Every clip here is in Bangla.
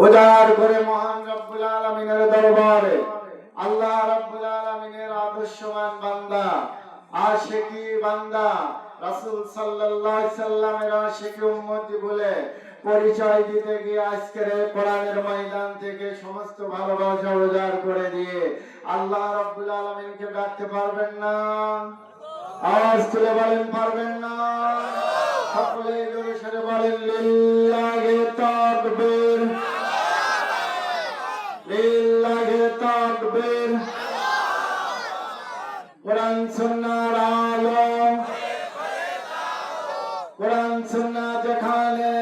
উজাড় করে মহান রব্বুল আলামিনের দরবারে আল্লাহ রব্বুল আলামিনের আদর্শবান বান্দা আশিকি বান্দা রাসূল সাল্লাল্লাহু আলাইহি সাল্লামের আশিকি উম্মতি বলে পরিচয় দিতে গিয়ে আজকের কোরআনের ময়দান থেকে সমস্ত ভালোবাসা উজাড় করে দিয়ে আল্লাহ রব্বুল আলামিনকে ডাকতে পারবেন না? আওয়াজ তুলে বলেন পারবেন না? সকলে জোরে সোরে বলেন লিল্লাহি তাকবীর, লিল্লাহি তাকবীর। কোরআন সুন্নাহর আলো, কোরআন সুন্নাহ যেখানে,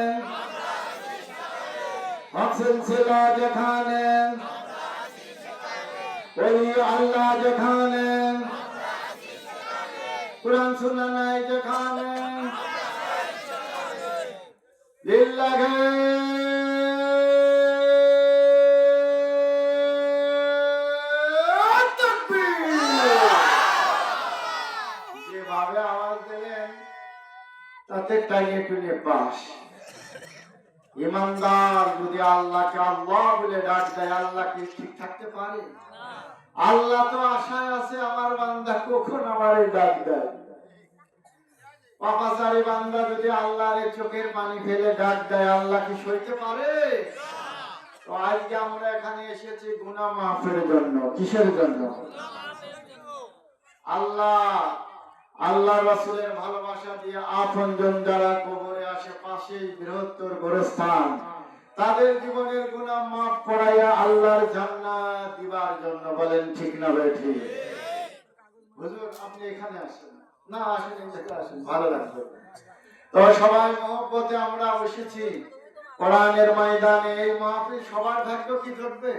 হক সিলসিলা যেখানে, ওলি আল্লাহ যেখানে, কোরআন সুন্নাহ নাই যেখানে, লিল্লাহি যেভাবে আওয়াজ দিলেন তাতে টাইনে টুনে পাস। ইমানদার যদি আল্লাহকে আল্লাহ বলে ডাক দেয়, আল্লাহ কি ঠিক থাকতে পারে? আল্লাহ তো আশায় আছে আমার বান্দা কখন আমার ডাক দেয়। পাপাচারী বান্দা যদি আল্লাহর চোখের পানি ফেলে ডাক দেয়, আল্লাহ কি সইতে পারে? তো আজকে আমরা এখানে এসেছি গুনাহ মাফের জন্য। কিসের জন্য? আল্লাহ রাসূলের ভালোবাসা দিয়ে আপনজন যারা কবরে আশেপাশে বৃহত্তর গোরস্থান, তাদের জীবনের গুনাহ মাফ করাইয়া আল্লাহর জান্নাত দিবার জন্য। বলেন ঠিক না বেঠিক? হুজুর আপনি এখানে আসেন না, আসেন এখানে আসেন, ভালো লাগবে। তো সবাই মহব্বতে আমরা বসেছি কোরআনের ময়দানে। এই মাহফিল সবার ভাগ্য কি জুটবে?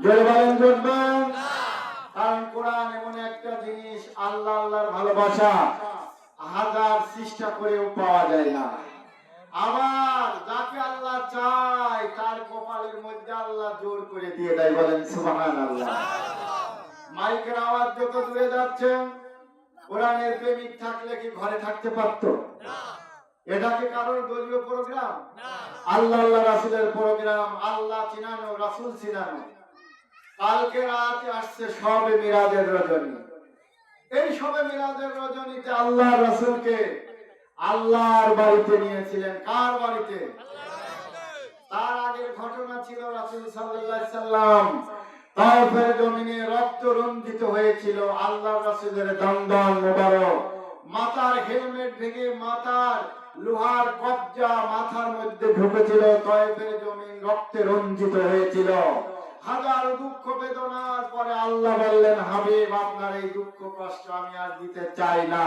জোরে বলেন জুটবে? কারণ কোরআন এমন একটা জিনিস, আল্লাহর ভালোবাসা হাজার চেষ্টা করেও পাওয়া যায় না। আবার যাকে আল্লাহ চায় তার কপালের মধ্যে আল্লাহ জোর করে দিয়ে দেয়। বলেন সুবহানাল্লাহ। মাইকের আওয়াজ যত দূরে যাচ্ছে, কোরআনের প্রেমিক থাকলে কি ঘরে থাকতে পারত? এটা কি কারোর দলীয় প্রোগ্রাম? আল্লাহ রাসূলের প্রোগ্রাম। আল্লাহ চিনানো, রাসূল চিনানো। কালকে রাতে আসছে শবে মিরাজের রজনী। এই শবে মিরাজের রজনীতে আল্লাহ রাসূলকে আল্লাহর বাড়িতে নিয়েছিলেন। কার বাড়িতে? তার আগের ঘটনা ছিল রাসূল সাল্লাল্লাহু আলাইহি সাল্লাম তায়েফের জমিনে রক্ত রঞ্জিত হয়েছিল। আল্লাহ রাসূলের দন্দন মোবারক, মাথার হেলমেট ভেঙে মাথার লোহার কবজা মাথার মধ্যে ঢুকেছিল। তায়েফের জমিন রক্তে রঞ্জিত হয়েছিল। হাজার দুঃখ বেদনার পরে আল্লাহ বললেন, হাবিব আপনার এই দুঃখ কষ্ট আমি আর দিতে চাই না।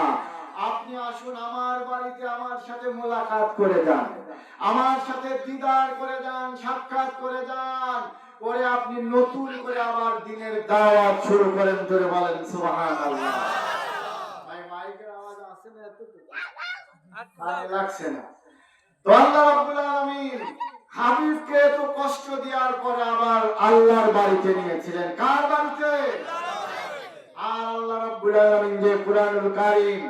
আপনি আসুন আমার বাড়িতে, আমার সাথে মোলাকাত করে যান, আমার সাথে দিদার করে যান, সাক্ষাৎ করে যান, পরে আপনি নতুন করে আবার দিনের দাওয়াত শুরু করেন। ধরে বলেন সুবহানাল্লাহ। ভাই মাইকের আওয়াজ আসে না? এতটুকু আর লাগছে না? তো আল্লাহ রাব্বুল আলামিন হাবিবকে এত কষ্ট দেওয়ার পরে আবার আল্লাহর বাড়িতে নিয়েছিলেন। কার বাড়িতে? আর আল্লাহ রাব্বুল আলামিন যে কুরআনুল কারীম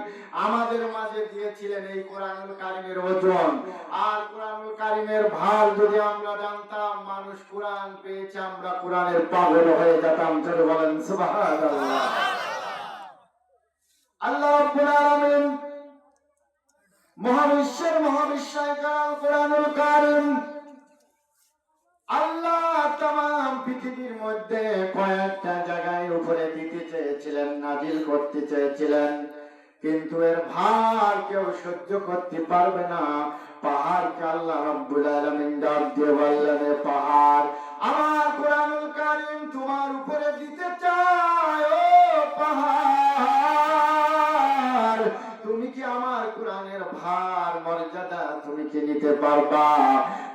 আমাদের মাঝে দিয়েছিলেন, এই কুরআনুল কারীমের ওজন আর কুরআনুল কারীমের ভার যদি আমরা জানতাম, মানুষ কুরআন পেয়েছে আমরা কুরআনের পাগল হয়ে যেতাম। জোরে বলেন সুবহানাল্লাহ। আল্লাহ রাব্বুল আলামিন মহাবিশ্বের মহাবিশ্বয় কুরআনুল কারীম আল্লাহ তামাম পৃথিবীর মধ্যে কয়েকটা জায়গায় উপরে দিতে চেয়েছিলেন, নাজিল করতে চেয়েছিলেন, কিন্তু এর ভার কেউ সহ্য করতে পারবে না। পাহাড়কে আল্লাহ রাব্বুল আলামিন ডাক দিয়ে বললেন, পাহাড় আমার কুরআনুল কারীম তোমার উপরে দিতে চায়। ও পাহাড়, তুমি কি আমার কুরআনের ভার মর্যাদা তুমি কি নিতে পারবা?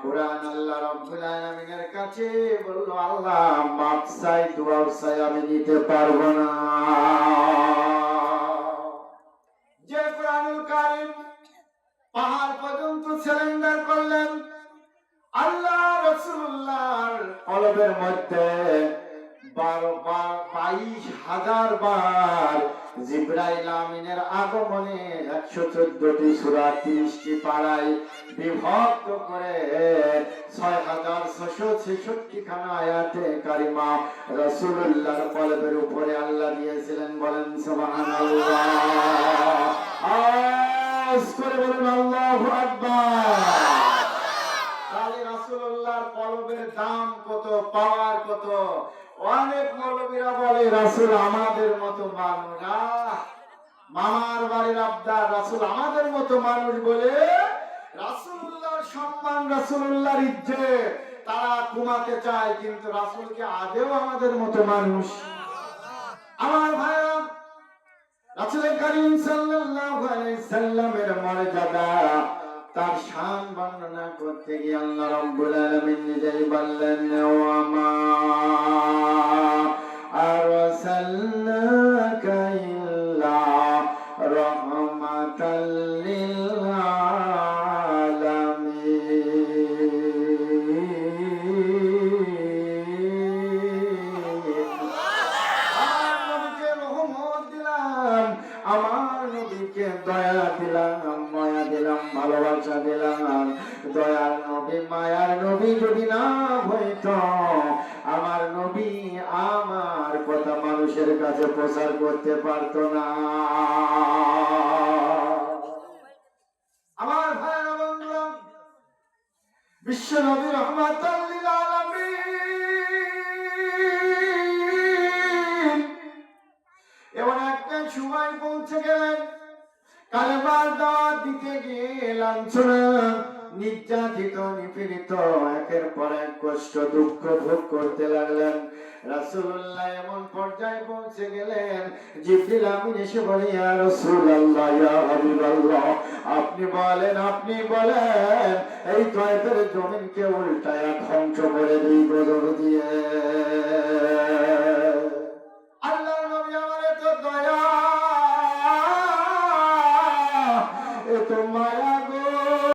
কুরআন আল্লাহ রাব্বুল আলামিনের কাছে বলল, আল্লাহ মাপ চাই, দোয়া চাই, আমি নিতে পারবো না। যে কুরআনুল কারীম পাহাড় পর্যন্ত সিলিন্ডার করলেন, আল্লাহ রাসূলুল্লাহর কলবের মধ্যে 22,000 বার জিবরাইল আমিনের আগমনে 114টি সূরা 30টি পারায় বিভক্ত করে 6666 খানা আয়াতে কারিমা রাসূলুল্লাহর কলবের উপরে আল্লাহ দিয়েছিলেন। বলেন সুবহানাল্লাহ। আওয়াজ করে বলুন আল্লাহু আকবার। তাহলে রাসূলুল্লাহর কলবের দাম কত, পাওয়ার কত। অনেক মৌলবীরা বলে রাসূল আমাদের মতো মানুষ, মামার বাড়ির আবদার, রাসূল আমাদের মতো মানুষ বলে রাসূলুল্লাহর সম্মান, রাসূলুল্লাহর ইজ্জত তারা কমাতে চায়, কিন্তু রাসূলকে আদেও আমাদের মতো মানুষ। আমার ভাইরা, রাসূল করিম সাল্লাল্লাহু আলাইহি সাল্লামের মর্যাদা, তার শান বর্ণনা করতে গিয়ে আল্লাহ রাব্বুল আলামিন নিজেই বললেন, ওয়া মা আরসালনাকা ইল্লা রাহমাতাল লিল আলামিন। আমার নবীকে দয়া দিলাম, মায়া দিলাম, ভালোবাসা দিলাম। দয়ার নবী, মায়ার নবী যদি না হইতো, আমার নবী আমার কথা মানুষের কাছে প্রচার করতে পারতো না। আমার ভাইরা বন্ধুরা, বিশ্ব নবী রহমাতাল লিল আলামিন এমন একটা সময় পৌঁছে গেলেন, কালেমার দাওয়াত দিতে গিয়ে লাঞ্ছনা, নির্যাতিত, নিপীড়িত, একের পর এক কষ্ট দুঃখ ভোগ করতে লাগলেন। রাসূলুল্লাহ এমন পর্যায়ে পৌঁছে গেলেন, জিবরিল আমিন এসে বলে, ইয়া রাসূলুল্লাহ, ইয়া হাবিবাল্লাহ, আপনি বলেন, আপনি বলেন, এই তয়েফের জমিনকে উল্টায়া ধ্বংস করে দিই গজব দিয়ে। আল্লাহর নবী আমার এত দয়া, এত মায়া,